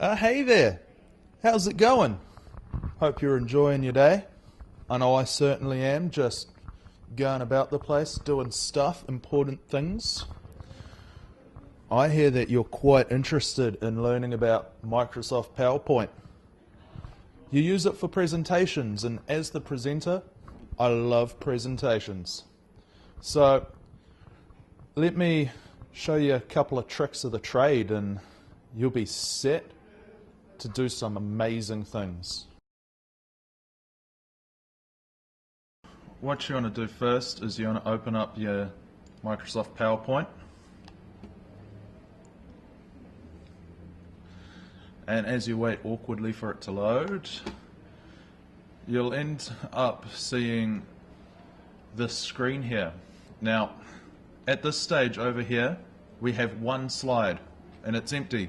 Hey there, how's it going? Hope you're enjoying your day. I know I certainly am, just going about the place doing stuff, important things. I hear that you're quite interested in learning about Microsoft PowerPoint. You use it for presentations, and as the presenter, I love presentations. So, let me show you a couple of tricks of the trade, and you'll be set to do some amazing things. What you want to do first is you want to open up your Microsoft PowerPoint. And as you wait awkwardly for it to load, you'll end up seeing this screen here. Now, at this stage over here, we have one slide and it's empty.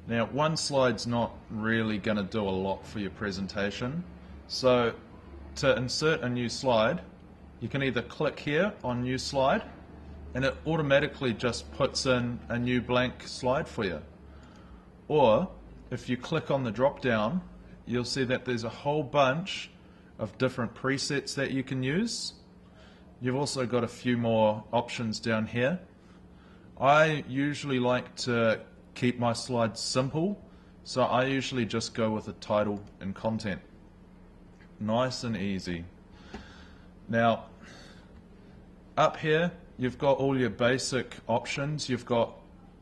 Now, one slide's not really going to do a lot for your presentation. So, to insert a new slide, you can either click here on New Slide, and it automatically just puts in a new blank slide for you. Or, if you click on the drop down, you'll see that there's a whole bunch of different presets that you can use. You've also got a few more options down here. I usually like to keep my slides simple, so I usually just go with a title and content. Nice and easy. Now, up here, you've got all your basic options. You've got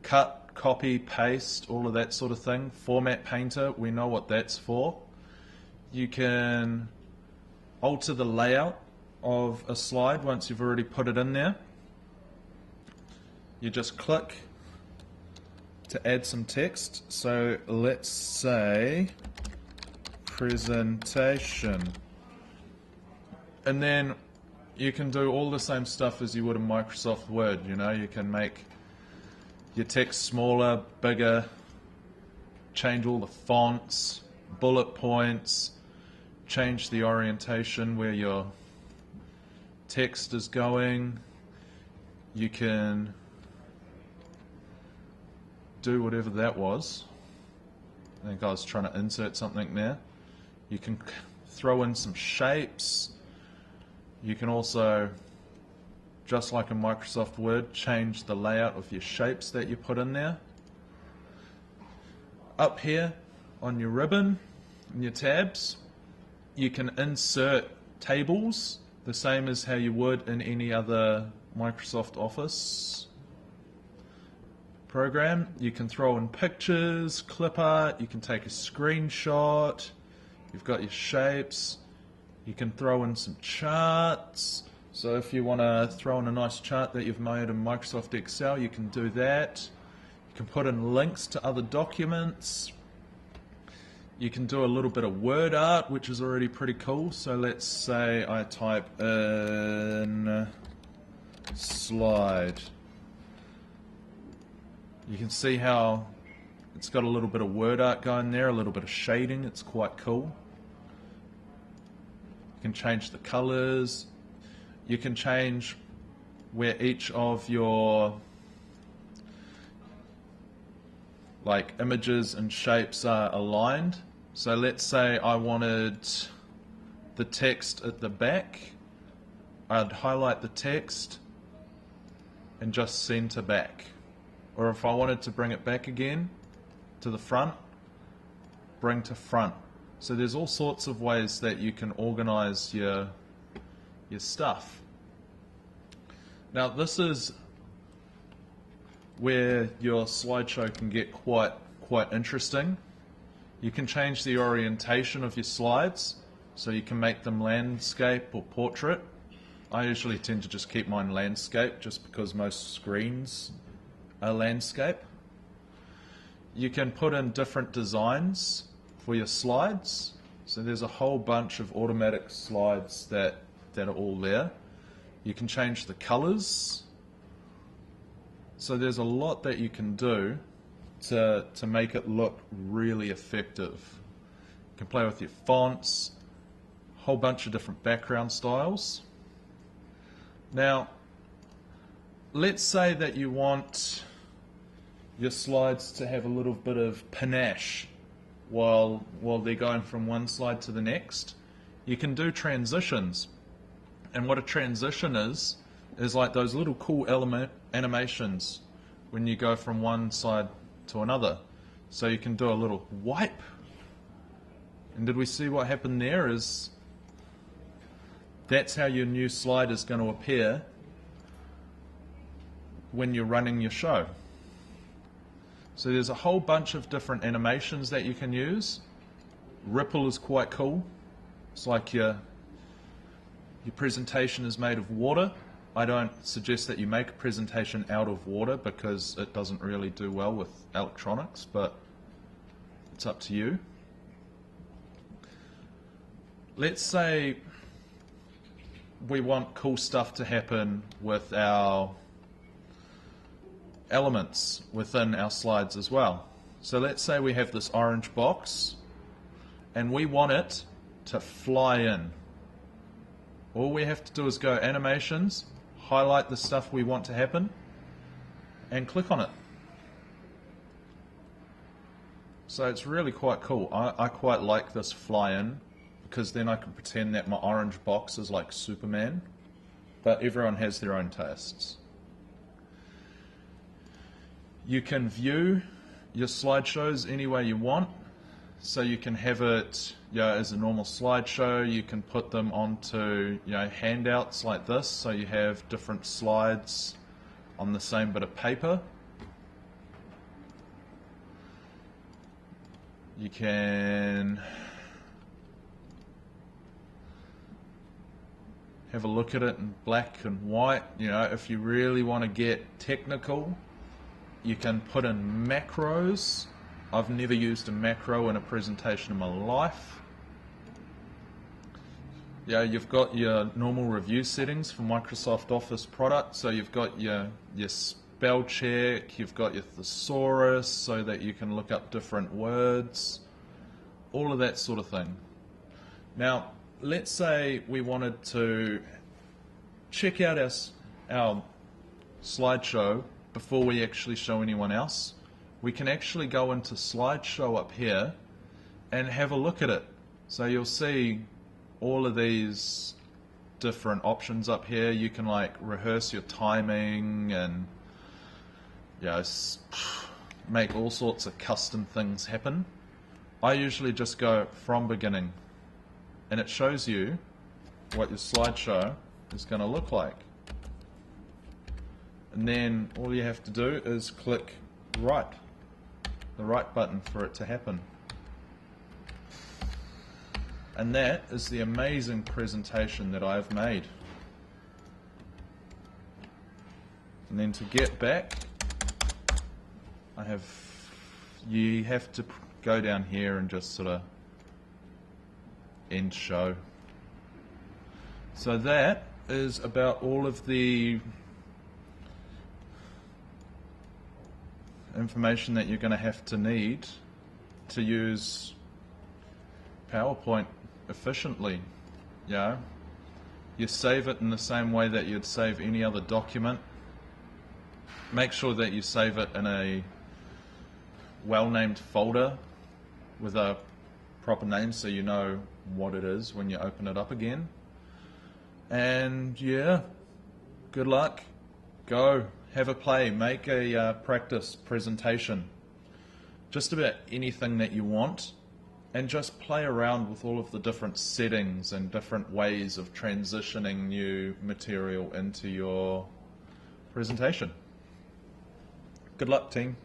cut, copy, paste, all of that sort of thing. Format Painter, we know what that's for. You can alter the layout of a slide once you've already put it in there. You just click to add some text. So let's say presentation. And then you can do all the same stuff as you would in Microsoft Word. You know, you can make your text smaller, bigger, change all the fonts, bullet points, change the orientation where your text is going. You can do whatever that was. I think I was trying to insert something there. You can throw in some shapes. You can also, just like in Microsoft Word, change the layout of your shapes that you put in there. Up here on your ribbon, in your tabs, you can insert tables, the same as how you would in any other Microsoft Office program. You can throw in pictures, clip art, you can take a screenshot, you've got your shapes, you can throw in some charts. So if you want to throw in a nice chart that you've made in Microsoft Excel, you can do that. You can put in links to other documents. You can do a little bit of word art, which is already pretty cool. So let's say I type in slide. You can see how it's got a little bit of word art going there, a little bit of shading. It's quite cool. You can change the colors. You can change where each of your images and shapes are aligned. So let's say I wanted the text at the back. I'd highlight the text and just center back. Or if I wanted to bring it back again to the front, bring to front. So there's all sorts of ways that you can organize your stuff. Now this is where your slideshow can get quite interesting. You can change the orientation of your slides, so you can make them landscape or portrait. I usually tend to just keep mine landscape just because most screens are landscape. You can put in different designs for your slides. So there's a whole bunch of automatic slides that are all there. You can change the colors. So there's a lot that you can do to make it look really effective. You can play with your fonts, a whole bunch of different background styles. Now, let's say that you want your slides to have a little bit of panache while they're going from one slide to the next, you can do transitions. And what a transition is like those little cool animations when you go from one side to another. So you can do a little wipe. And did we see what happened there? Is that's how your new slide is going to appear when you're running your show. So there's a whole bunch of different animations that you can use. Ripple is quite cool. It's like your presentation is made of water. I don't suggest that you make a presentation out of water because it doesn't really do well with electronics, but it's up to you. Let's say we want cool stuff to happen with our elements within our slides as well. So let's say we have this orange box and we want it to fly in. All we have to do is go animations, highlight the stuff we want to happen, and click on it. So it's really quite cool. I quite like this fly in because then I can pretend that my orange box is like Superman, but everyone has their own tastes. You can view your slideshows any way you want. So you can have it, as a normal slideshow. You can put them onto, handouts like this. So you have different slides on the same bit of paper. You can have a look at it in black and white. If you really want to get technical, you can put in macros. I've never used a macro in a presentation in my life. You've got your normal review settings for Microsoft Office products. So you've got your spell check, you've got your thesaurus so that you can look up different words, all of that sort of thing. Now, let's say we wanted to check out our slideshow before we actually show anyone else. We can actually go into slideshow up here and have a look at it. So you'll see all of these different options up here. You can like rehearse your timing and make all sorts of custom things happen. I usually just go from beginning, and it shows you what your slideshow is going to look like. And then all you have to do is click the right button for it to happen. And that is the amazing presentation that I've made. And then to get back, you have to go down here and just sort of end show. So that is about all of the information that you're going to have to need to use PowerPoint efficiently. You save it in the same way that you'd save any other document. Make sure that you save it in a well-named folder with a proper name so you know what it is when you open it up again. And good luck. Go have a play, make a practice presentation, just about anything that you want, and just play around with all of the different settings and different ways of transitioning new material into your presentation. Good luck, team.